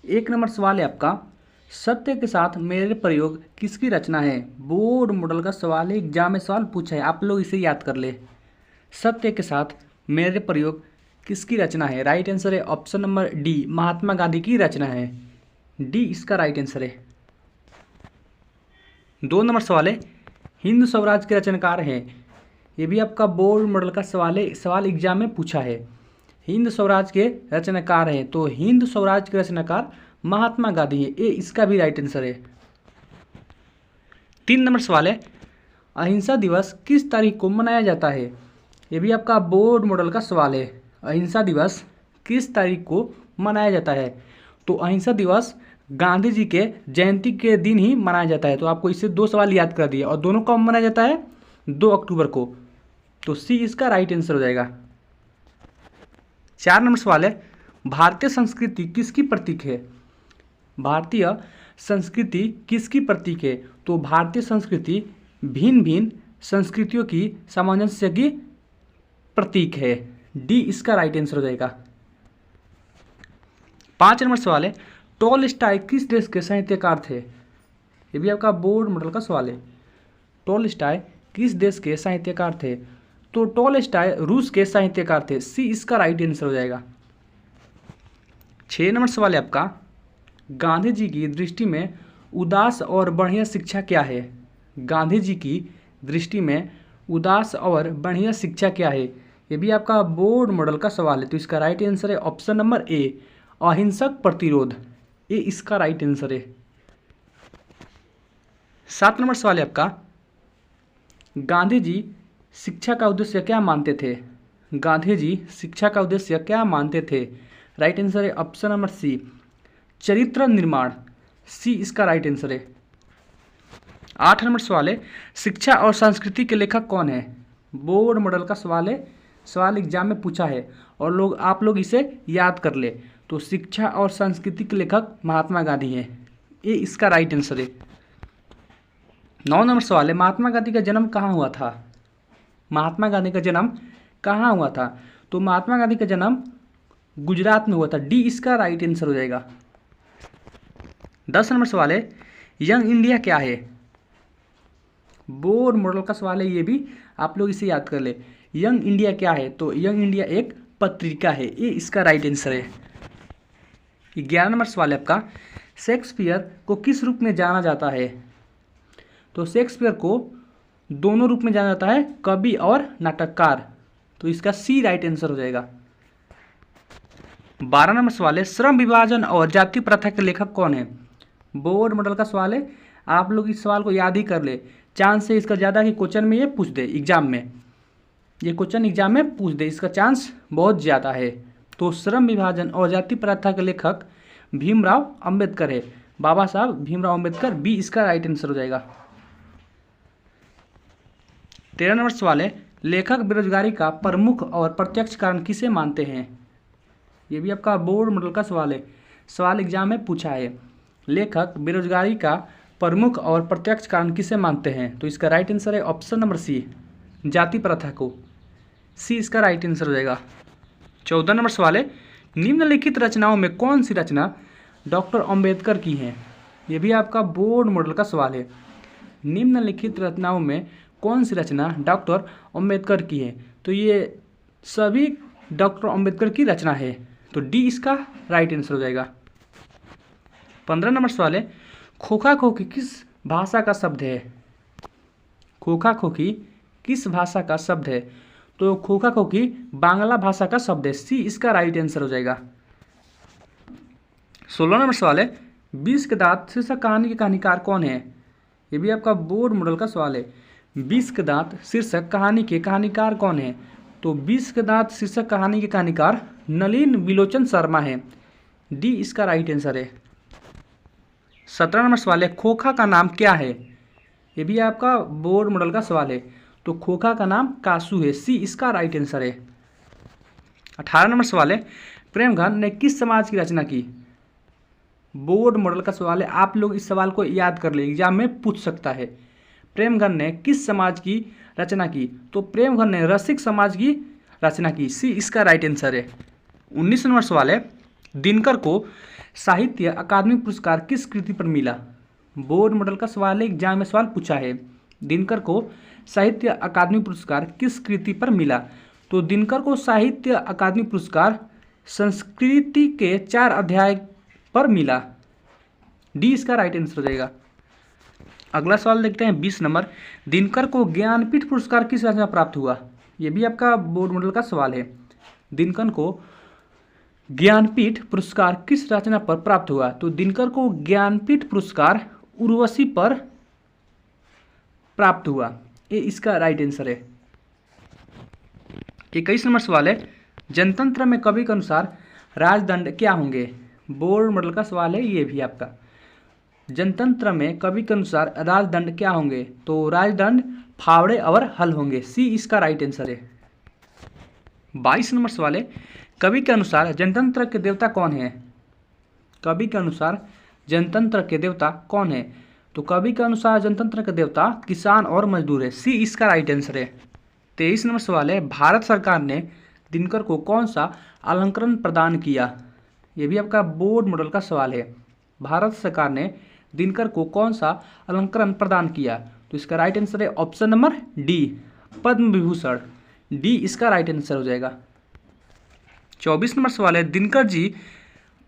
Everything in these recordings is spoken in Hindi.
एक नंबर सवाल है आपका, सत्य के साथ मेरे प्रयोग किसकी रचना है। बोर्ड मॉडल का सवाल है, एग्जाम में सवाल पूछा है, आप लोग इसे याद कर ले। सत्य के साथ मेरे प्रयोग किसकी रचना है। राइट आंसर है option number D, Mahatma Gandhi की रचना है। डी इसका राइट आंसर है। 2 नंबर सवाल है, हिंद स्वराज के रचनाकार हैं। ये भी आपका बोर्ड मॉडल का सवाल है, सवाल एग्जाम में पूछा है। हिंद स्वराज के रचनाकार हैं, तो हिंद स्वराज के रचनाकार महात्मा गांधी है। ये इसका भी राइट आंसर है। 3 नंबर सवाल है, अहिंसा दिवस किस तारीख को मनाया जाता है। ये भी आपका बोर्ड मॉडल का सवाल है। अहिंसा दिवस किस तारीख को मनाया जाता है। तो अहिंसा दिवस गांधी जी के जयंती के दिन ही मनाया जाता है। तो आपको इससे 2 सवाल याद कर दिए, और दोनों कब मनाया जाता है, 2 अक्टूबर को। तो सी इसका राइट आंसर हो जाएगा। 4 नंबर सवाल है, भारतीय संस्कृति किसकी प्रतीक है। भारतीय संस्कृति किसकी प्रतीक है। तो भारतीय संस्कृति भिन्न भिन्न संस्कृतियों की सामंजस्य की प्रतीक है। डी इसका राइट आंसर हो जाएगा। 5 नंबर सवाल है, टॉलस्टॉय किस देश के साहित्यकार थे। ये भी आपका बोर्ड मॉडल का सवाल है। टॉलस्टॉय किस देश के साहित्यकार थे। तो टॉलस्टॉय रूस के साहित्यकार थे। सी इसका राइट आंसर हो जाएगा। 6 नंबर सवाल है आपका, गांधी जी की दृष्टि में उदास और बढ़िया शिक्षा क्या है। गांधी जी की दृष्टि में उदास और बढ़िया शिक्षा क्या है। ये भी आपका बोर्ड मॉडल का सवाल है। तो इसका राइट आंसर है ऑप्शन नंबर ए, अहिंसक प्रतिरोध। ये इसका राइट आंसर है। 7 नंबर सवाल है आपका, गांधी जी शिक्षा का उद्देश्य क्या मानते थे। गांधी जी शिक्षा का उद्देश्य क्या मानते थे। राइट आंसर है ऑप्शन नंबर सी, चरित्र निर्माण। सी इसका राइट आंसर है। 8 नंबर सवाल है, शिक्षा और संस्कृति के लेखक कौन है। बोर्ड मॉडल का सवाल है, सवाल एग्जाम में पूछा है, और आप लोग इसे याद कर ले। तो शिक्षा और संस्कृति के लेखक महात्मा गांधी हैं। ये इसका राइट आंसर है। 9 नंबर सवाल है, महात्मा गांधी का जन्म कहाँ हुआ था। महात्मा गांधी का जन्म कहाँ हुआ था। तो महात्मा गांधी का जन्म गुजरात में हुआ था। डी इसका राइट आंसर हो जाएगा। 10 नंबर सवाल है, यंग इंडिया क्या है। बोर्ड मॉडल का सवाल है, ये भी आप लोग इसे याद कर ले। यंग इंडिया क्या है। तो यंग इंडिया एक पत्रिका है। ये इसका राइट आंसर है। 11 नंबर सवाल है आपका, शेक्सपियर को किस रूप में जाना जाता है। तो शेक्सपियर को दोनों रूप में जाना जाता है, कवि और नाटककार। तो इसका सी राइट आंसर हो जाएगा। 12 नंबर सवाल है, श्रम विभाजन और जाति प्रथा के लेखक कौन है। बोर्ड मॉडल का सवाल है, आप लोग इस सवाल को याद ही कर ले। चांस है इसका ज़्यादा कि क्वेश्चन में ये पूछ दे एग्जाम में, ये क्वेश्चन एग्जाम में पूछ दे, इसका चांस बहुत ज़्यादा है। तो श्रम विभाजन और जाति प्रथा के लेखक भीमराव अंबेडकर है। बाबा साहब भीमराव अंबेडकर। बी इसका राइट आंसर हो जाएगा। 13 नंबर सवाल है, लेखक बेरोजगारी का प्रमुख और प्रत्यक्ष कारण किसे मानते हैं। ये भी आपका बोर्ड मॉडल का सवाल है, सवाल एग्जाम में पूछा है। लेखक बेरोजगारी का प्रमुख और प्रत्यक्ष कारण किसे मानते हैं। तो इसका राइट आंसर है ऑप्शन नंबर सी, जाति प्रथा को। सी इसका राइट आंसर हो जाएगा। 14 नंबर सवाल है, निम्नलिखित रचनाओं में कौन सी रचना डॉक्टर अंबेडकर की है। ये भी आपका बोर्ड मॉडल का सवाल है। निम्नलिखित रचनाओं में कौन सी रचना डॉक्टर अंबेडकर की है। तो ये सभी डॉक्टर अंबेडकर की रचना है। तो डी इसका राइट आंसर हो जाएगा। 15 नंबर सवाल है, खोखा खोखी किस भाषा का शब्द है। खोखा खोखी किस भाषा का शब्द है। तो खोखा खोखी बांग्ला भाषा का शब्द है। सी इसका राइट आंसर हो जाएगा। 16 नंबर सवाल है, 20 के दांत शीर्षक कहानी के कहानीकार कौन है। ये भी आपका बोर्ड मॉडल का सवाल है। 20 के दांत शीर्षक कहानी के कहानीकार कौन है। तो 20 के दांत शीर्षक कहानी के कहानीकार नलिन विलोचन शर्मा है। डी इसका राइट आंसर है। 17 नंबर सवाल है, खोखा का नाम क्या है। ये भी आपका बोर्ड मॉडल का सवाल है। तो खोखा का नाम कासू है। सी इसका राइट आंसर है। 18 नंबर सवाल है, प्रेमघन ने किस समाज की रचना की। बोर्ड मॉडल का सवाल है, आप लोग इस सवाल को याद कर ले, एग्जाम में पूछ सकता है। प्रेमघन ने किस समाज की रचना की। तो प्रेमघन ने रसिक समाज की रचना की। सी इसका राइट आंसर है। 19 नंबर सवाल है, दिनकर को साहित्य अकादमी पुरस्कार किस कृति पर मिला? बोर्ड मॉडल का सवाल है, एग्जाम में सवाल पूछा है। दिनकर को साहित्य अकादमी पुरस्कार किस कृति पर मिला? तो दिनकर को साहित्य अकादमी पुरस्कार संस्कृति के 4 अध्याय पर मिला। डी इसका राइट आंसर हो जाएगा। अगला सवाल देखते हैं 20 नंबर। दिनकर को ज्ञानपीठ पुरस्कार किस रचना प्राप्त हुआ? ये भी आपका बोर्ड मॉडल का सवाल है। दिनकर को ज्ञानपीठ पुरस्कार किस रचना पर प्राप्त हुआ? तो दिनकर को ज्ञानपीठ पुरस्कार उर्वशी पर प्राप्त हुआ। ये इसका राइट आंसर है। 21 नंबर सवाल है। जनतंत्र में कवि के अनुसार राजदंड क्या होंगे? बोर्ड मॉडल का सवाल है ये भी आपका। जनतंत्र में कवि के अनुसार राजदंड क्या होंगे? तो राजदंड फावड़े और हल होंगे। सी इसका राइट आंसर है। 22 नंबर सवाल है। कवि के अनुसार जनतंत्र के देवता कौन है? कवि के अनुसार जनतंत्र के देवता कौन है? तो कवि के अनुसार जनतंत्र के देवता किसान और मजदूर है। सी इसका राइट आंसर है। 23 नंबर सवाल है। भारत सरकार ने दिनकर को कौन सा अलंकरण प्रदान किया? यह भी आपका बोर्ड मॉडल का सवाल है। भारत सरकार ने दिनकर को कौन सा अलंकरण प्रदान किया? तो इसका राइट आंसर है option number D, Padma Vibhushan. D इसका राइट आंसर हो जाएगा। 24 नंबर सवाल है। दिनकर जी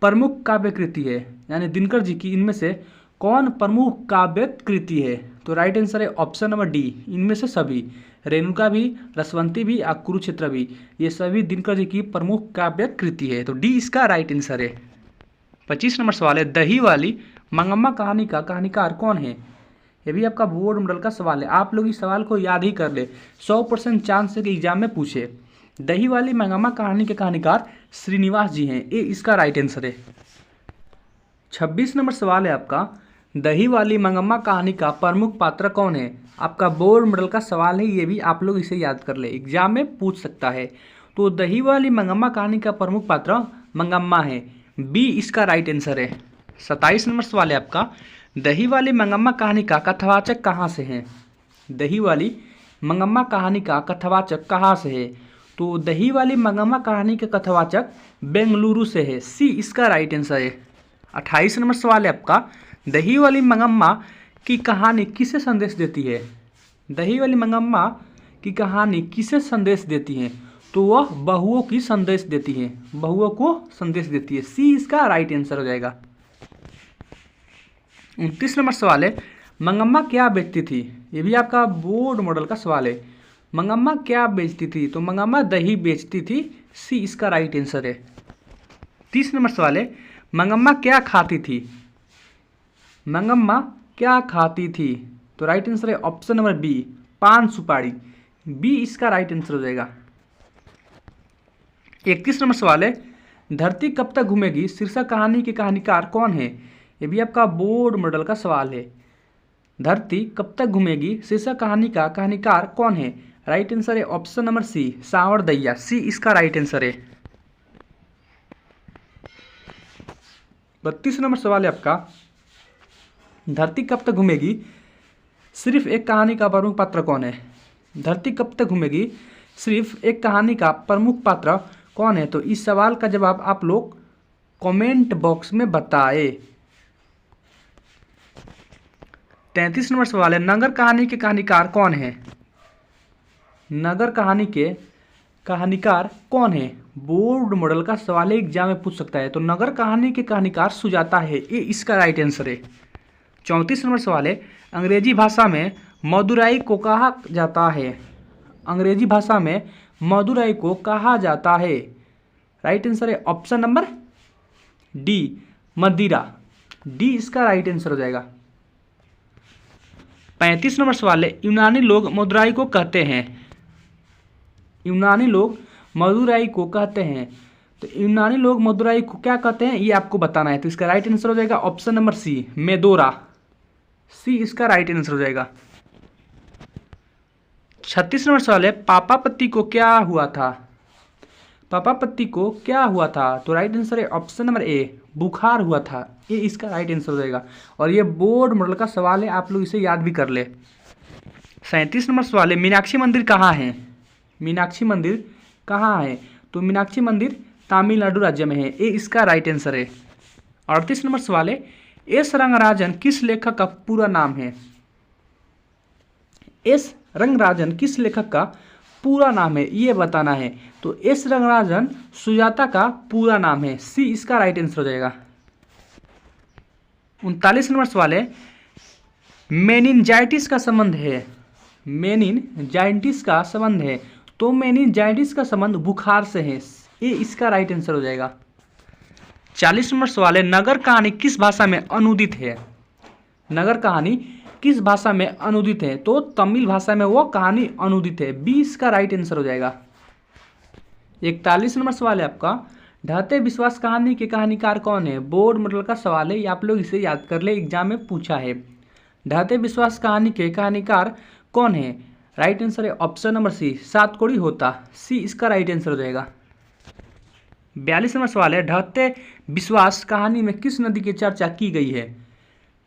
प्रमुख काव्य कृति है, यानी दिनकर जी की इनमें से कौन प्रमुख काव्य कृति है? तो राइट आंसर है ऑप्शन नंबर डी, इनमें से सभी। रेणुका भी, रसवंती भी, कुरुक्षेत्र भी, ये सभी दिनकर जी की प्रमुख काव्य कृति है। तो डी इसका राइट आंसर है। 25 नंबर सवाल है। दही वाली मंगम्मा कहानी का कहानीकार कौन है? ये भी आपका बोर्ड मॉडल का सवाल है। आप लोग इस सवाल को याद ही कर ले, 100% चांस है कि एग्जाम में पूछे। दही वाली मंगम्मा कहानी के कहानीकार श्रीनिवास जी हैं। ये इसका राइट आंसर है। 26 नंबर सवाल है आपका। दही वाली मंगम्मा कहानी का प्रमुख पात्र कौन है? आपका बोर्ड मॉडल का सवाल है, ये भी आप लोग इसे याद कर ले, एग्जाम में पूछ सकता है। तो दही वाली मंगम्मा कहानी का प्रमुख पात्र मंगम्मा है। बी इसका राइट आंसर है। 27 नंबर सवाल है आपका। दही वाली मंगम्मा कहानी का कथावाचक कहाँ से है? दही वाली मंगम्मा कहानी का कथावाचक कहाँ से है? तो दही वाली मंगम्मा कहानी के कथावाचक बेंगलुरु से है। सी इसका राइट आंसर है। 28 नंबर सवाल है आपका। दही वाली मंगम्मा की कहानी किसे संदेश देती है? दही वाली मंगम्मा की कहानी किसे संदेश देती है? तो वह बहुओं की संदेश देती है, बहुओं को संदेश देती है। सी इसका राइट आंसर हो जाएगा। 29 नंबर सवाल है। मंगम्मा क्या बेचती थी? ये भी आपका बोर्ड मॉडल का सवाल है। मंगम्मा क्या बेचती थी? तो मंगम्मा दही बेचती थी। सी इसका राइट आंसर है। 30 नंबर सवाल है। मंगम्मा क्या खाती थी? मंगम्मा क्या खाती थी? तो राइट आंसर है ऑप्शन नंबर बी, पान सुपारी। बी इसका राइट आंसर हो जाएगा। 31 नंबर सवाल है। धरती कब तक घूमेगी शीर्षक कहानी के कहानीकार कौन है? ये भी आपका बोर्ड मॉडल का सवाल है। धरती कब तक घूमेगी शीर्षक कहानी का कहानीकार कौन है? राइट आंसर है ऑप्शन नंबर सी, सांवर दैया। सी इसका राइट आंसर है। 32 नंबर सवाल है आपका। धरती कब तक घूमेगी सिर्फ एक कहानी का प्रमुख पात्र कौन है? धरती कब तक घूमेगी सिर्फ एक कहानी का प्रमुख पात्र कौन है? तो इस सवाल का जवाब आप लोग कमेंट बॉक्स में बताएं। 33 नंबर सवाल है। नगर कहानी के कहानीकार कौन है? नगर कहानी के कहानीकार कौन है? बोर्ड मॉडल का सवाल है, एग्जाम में पूछ सकता है। तो नगर कहानी के कहानीकार सुजाता है। ये इसका राइट आंसर है। 34 नंबर सवाल है। अंग्रेजी भाषा में मदुराई को कहा जाता है? अंग्रेजी भाषा में मदुराई को कहा जाता है। राइट आंसर है ऑप्शन नंबर डी, मदिरा। डी इसका राइट आंसर हो जाएगा। 35 नंबर सवाल है। यूनानी लोग मदुराई को कहते हैं। यूनानी लोग मदुराई को कहते हैं। तो यूनानी लोग मदुराई को क्या कहते हैं ये आपको बताना है। तो इसका राइट आंसर हो जाएगा ऑप्शन नंबर सी, मेदोरा। सी इसका राइट आंसर हो जाएगा। 36 नंबर सवाल है। पापापत्ती को क्या हुआ था? पापापत्ती को क्या हुआ था? तो राइट आंसर है ऑप्शन नंबर ए, बुखार हुआ था। ये इसका राइट आंसर हो जाएगा। और ये बोर्ड मॉडल का सवाल है, आप लोग इसे याद भी कर ले। 37 नंबर सवाल है। मीनाक्षी मंदिर कहाँ है? मीनाक्षी मंदिर कहाँ है? तो मीनाक्षी मंदिर तमिलनाडु राज्य में है। ये इसका राइट आंसर है। 38 नंबर सवाल है, एस रंगराजन किस लेखक का पूरा नाम है? एस रंगराजन किस लेखक का पूरा नाम है, ये बताना है। तो एस रंगराजन सुजाता का पूरा नाम है, सी इसका राइट आंसर हो जाएगा। 39 नंबर सवाल है, मेनिनजाइटिस का संबंध है, मेनिनजाइटिस का संबंध है, तो मेनिनजाइटिस का संबंध बुखार से है, ये इसका राइट आंसर हो जाएगा। 40 नंबर सवाल है, नगर कहानी किस भाषा में अनुदित है? नगर कहानी किस भाषा में अनुदित है? तो तमिल भाषा में वो कहानी अनुदित है, बी इसका राइट आंसर हो जाएगा। 41 नंबर सवाल है आपका, ढहते विश्वास कहानी के कहानीकार कौन है? बोर्ड मॉडल का सवाल है, ये आप लोग इसे याद कर ले, एग्जाम में पूछा है। ढहते विश्वास कहानी के कहानीकार कौन है? राइट आंसर है ऑप्शन नंबर सी, सातकोड़ी होता, सी इसका राइट आंसर हो जाएगा। 42 नंबर सवाल है, ढहते विश्वास कहानी में किस नदी की चर्चा की गई है?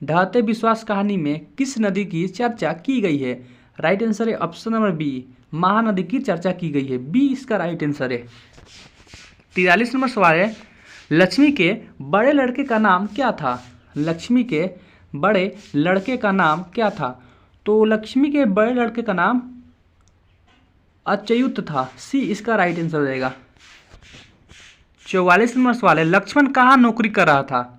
ढहते विश्वास कहानी में किस नदी की चर्चा की गई है? राइट आंसर है ऑप्शन नंबर बी, महानदी की चर्चा की गई है, बी इसका राइट आंसर है। 43 नंबर सवाल है, लक्ष्मी के बड़े लड़के का नाम क्या था? लक्ष्मी के बड़े लड़के का नाम क्या था? तो लक्ष्मी के बड़े लड़के का नाम अच्युत था, सी इसका राइट आंसर हो जाएगा। 44 नंबर सवाल है, लक्ष्मण कहाँ नौकरी कर रहा था?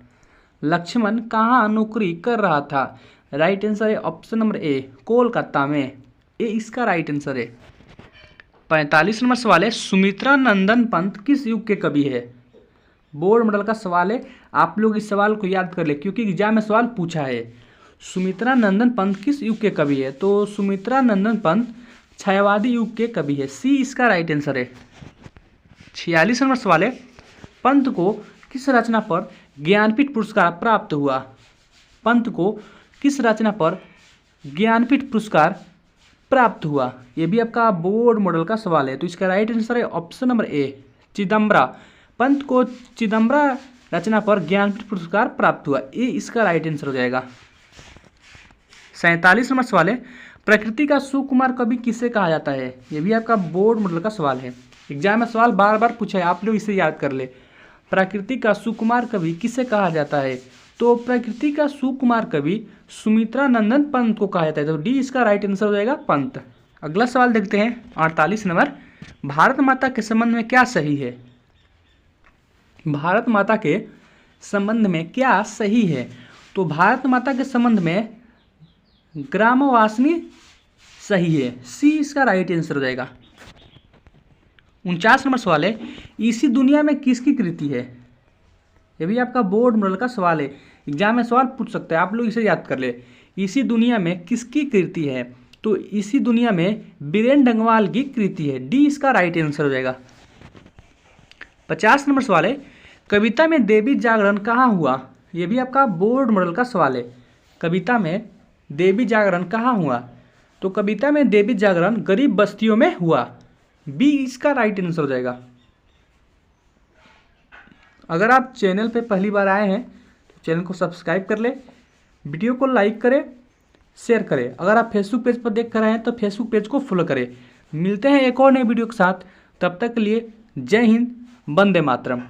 लक्ष्मण कहाँ नौकरी कर रहा था? राइट आंसर है ऑप्शन नंबर ए, कोलकाता में, ए इसका राइट आंसर है। 45 नंबर सवाल है, सुमित्रा नंदन पंत किस युग के कवि है? बोर्ड मॉडल का सवाल है, आप लोग इस सवाल को याद कर ले क्योंकि एग्जाम में सवाल पूछा है। सुमित्रा नंदन पंत किस युग के कवि है? तो सुमित्रा नंदन पंत छायावादी युग के कवि है, सी इसका राइट आंसर है। 46 नंबर सवाल है, पंत को किस रचना पर ज्ञानपीठ पुरस्कार प्राप्त हुआ? पंत को किस रचना पर ज्ञानपीठ पुरस्कार प्राप्त हुआ? ये भी आपका बोर्ड मॉडल का सवाल है, तो इसका राइट आंसर है option number A, Chidambara. Pant को चिदम्बरा रचना पर ज्ञानपीठ पुरस्कार प्राप्त हुआ, ये इसका राइट आंसर हो जाएगा। 47 नंबर सवाल है, प्रकृति का सुकुमार कवि किसे कहा जाता है? ये भी आपका बोर्ड मॉडल का सवाल है, एग्जाम में सवाल बार बार पूछा है, आप लोग इसे याद कर ले। प्रकृति का सुकुमार कवि किसे कहा जाता है? तो प्रकृति का सुकुमार कवि सुमित्रा नंदन पंत को कहा जाता है, तो डी इसका राइट आंसर हो जाएगा, पंत। अगला सवाल देखते हैं 48 नंबर, भारत माता के संबंध में क्या सही है? भारत माता के संबंध में क्या सही है? तो भारत माता के संबंध में ग्रामवासिनी सही है, सी इसका राइट आंसर हो जाएगा। 49 नंबर सवाल है, इसी दुनिया में किसकी कृति है? ये भी आपका बोर्ड मॉडल का सवाल है, एग्जाम में सवाल पूछ सकते हैं, आप लोग इसे याद कर ले। इसी दुनिया में किसकी कृति है? तो इसी दुनिया में बीरेन डंगवाल की कृति है, डी इसका राइट आंसर हो जाएगा। 50 नंबर सवाल है, कविता में देवी जागरण कहाँ हुआ? ये भी आपका बोर्ड मॉडल का सवाल है, कविता में देवी जागरण कहाँ हुआ? तो कविता में देवी जागरण गरीब बस्तियों में हुआ, बी इसका राइट आंसर हो जाएगा। अगर आप चैनल पे पहली बार आए हैं तो चैनल को सब्सक्राइब कर ले, वीडियो को लाइक करें, शेयर करें। अगर आप फेसबुक पेज पर देख कर आए हैं तो फेसबुक पेज को फॉलो करें। मिलते हैं एक और नए वीडियो के साथ, तब तक के लिए जय हिंद, वंदे मातरम।